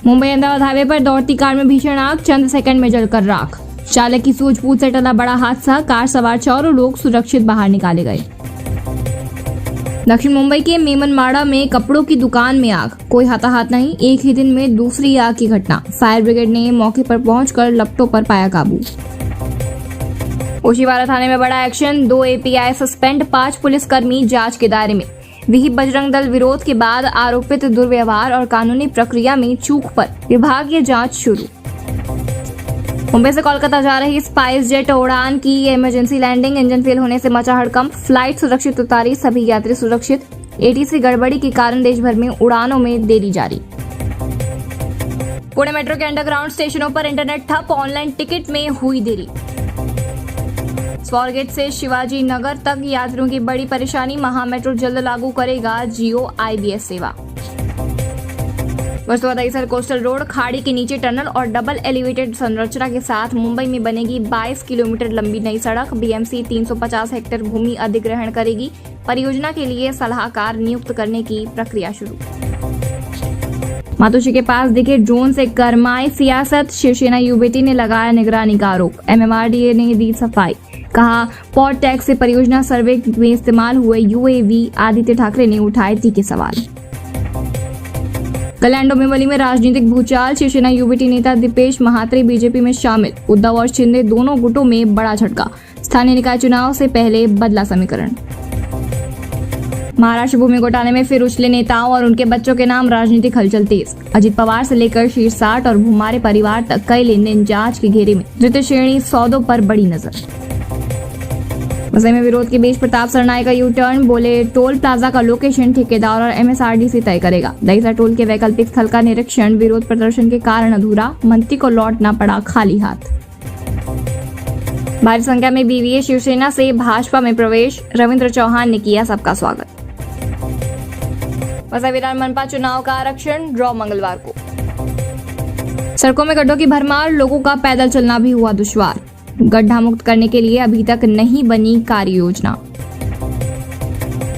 Mumbai Ahmedabad highway पर दौड़ती car में भीषण आग, चंद सेकंड में जलकर राख। चालक की सूझबूझ से टला बड़ा हादसा, कार सवार चारों लोग सुरक्षित बाहर निकाले गए। दक्षिण मुंबई के मेमनमाड़ा में कपड़ों की दुकान में आग, कोई हताहत नहीं, एक ही दिन में दूसरी आग की घटना। फायर ब्रिगेड ने मौके पर पहुंचकर लपटों पर पाया काबू। ओशिवारा थाने में बड़ा एक्शन, 2 API सस्पेंड, 5 पुलिसकर्मी जांच के दायरे में। विहिप बजरंग दल विरोध के बाद आरोपित दुर्व्यवहार और कानूनी प्रक्रिया में चूक पर विभागीय जांच शुरू। मुंबई से कोलकाता जा रही स्पाइस जेट उड़ान की इमरजेंसी लैंडिंग, इंजन फेल होने से मचा हड़कंप, फ्लाइट सुरक्षित उतारी, सभी यात्री सुरक्षित। ATC गड़बड़ी के कारण देश भर में उड़ानों में देरी जारी। पुणे मेट्रो के अंडरग्राउंड स्टेशनों पर इंटरनेट ठप, ऑनलाइन टिकट में हुई देरी। स्वारगेट से शिवाजी नगर तक यात्रियों की बड़ी परेशानी, महा मेट्रो जल्द लागू करेगा Jio IBS सेवा। वर्सोवा दहिसर कोस्टल रोड, खाड़ी के नीचे टनल और डबल एलिवेटेड संरचना के साथ मुंबई में बनेगी 22 किलोमीटर लंबी नई सड़क। BMC 350 हेक्टेयर भूमि अधिग्रहण करेगी। परियोजना के लिए सलाहकार नियुक्त करने की प्रक्रिया शुरू। मातोश्री के पास दिखे ड्रोन से गरमाई सियासत, शिवसेना युवती ने लगाया निगरानी का आरोप। MMRDA ने दी सफाई, कहा पॉट टैक्स से परियोजना सर्वे में इस्तेमाल हुए UAV। आदित्य ठाकरे ने उठाए तीखे सवाल। कल्याण डोंबिवली में राजनीतिक भूचाल, शिवसेना युवती नेता दीपेश महात्रे बीजेपी में शामिल। उद्धव और शिंदे दोनों गुटों में बड़ा झटका, स्थानीय निकाय चुनाव से पहले बदला समीकरण। महाराष्ट्र भूमि घोटाले में फिर उछले नेताओं और उनके बच्चों के नाम, राजनीतिक हलचल तेज। अजित पवार से लेकर शीर्ष 60 और भूमारे परिवार तक कई लेन-देन जांच के घेरे में। द्वितीय श्रेणी सौदों पर बड़ी नजर। वसई में विरोध के बीच प्रताप सरनाईक का U-टर्न, बोले टोल प्लाजा का लोकेशन ठेकेदार और MSRDC तय करेगा। दहिसर टोल के वैकल्पिक स्थल का निरीक्षण विरोध प्रदर्शन के कारण अधूरा, मंत्री को लौटना पड़ा खाली हाथ। भारी संख्या में BVA शिवसेना से भाजपा में प्रवेश, रविंद्र चौहान ने किया सबका स्वागत। वसई विधान मनपा चुनाव का आरक्षण ड्रॉ मंगलवार को। सड़कों में गड्ढों की भरमार, लोगों का पैदल चलना भी हुआ दुश्वार। गड्ढा मुक्त करने के लिए अभी तक नहीं बनी कार्य योजना।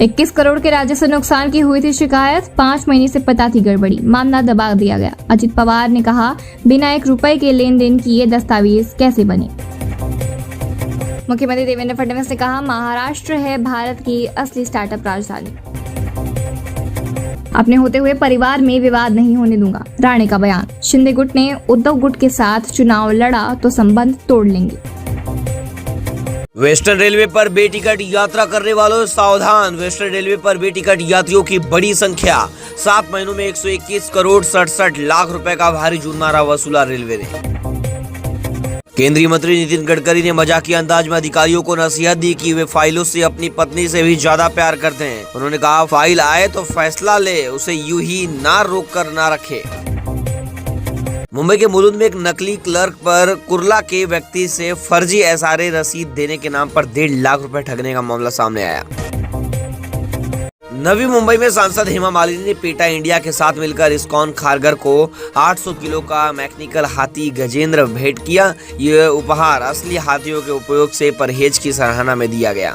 21 करोड़ के राजस्व नुकसान की हुई थी शिकायत, 5 महीने से पता थी गड़बड़ी, मामला दबा दिया गया। अजित पवार ने कहा बिना 1 रुपए के लेन देन किए दस्तावेज कैसे बने। मुख्यमंत्री देवेंद्र फडणवीस ने कहा महाराष्ट्र है भारत की असली स्टार्टअप राजधानी। अपने होते हुए परिवार में विवाद नहीं होने दूंगा, राणे का बयान। शिंदे गुट ने उद्धव गुट के साथ चुनाव लड़ा तो संबंध तोड़ लेंगे। वेस्टर्न रेलवे पर बेटिकट यात्रा करने वालों सावधान, वेस्टर्न रेलवे पर बेटिकट यात्रियों की बड़ी संख्या। 7 महीनों में 121 करोड़ 67 लाख रुपए का भारी जुर्माना वसूला रेलवे ने। केंद्रीय मंत्री नितिन गडकरी ने मजाकी अंदाज में अधिकारियों को नसीहत दी कि वे फाइलों से अपनी पत्नी से भी ज्यादा प्यार करते हैं। उन्होंने कहा फाइल आए तो फैसला ले, उसे यूं ही ना रोक कर ना रखे। मुंबई के मुलुंड में एक नकली क्लर्क पर कुर्ला के व्यक्ति से फर्जी SRA रसीद देने के नाम पर 1.5 लाख रुपए ठगने का मामला सामने आया। नवी मुंबई में सांसद हेमा मालिनी ने पेटा इंडिया के साथ मिलकर इस्कॉन खारघर को 800 किलो का मैकेनिकल हाथी गजेंद्र भेंट किया। यह उपहार असली हाथियों के उपयोग से परहेज की सराहना में दिया गया।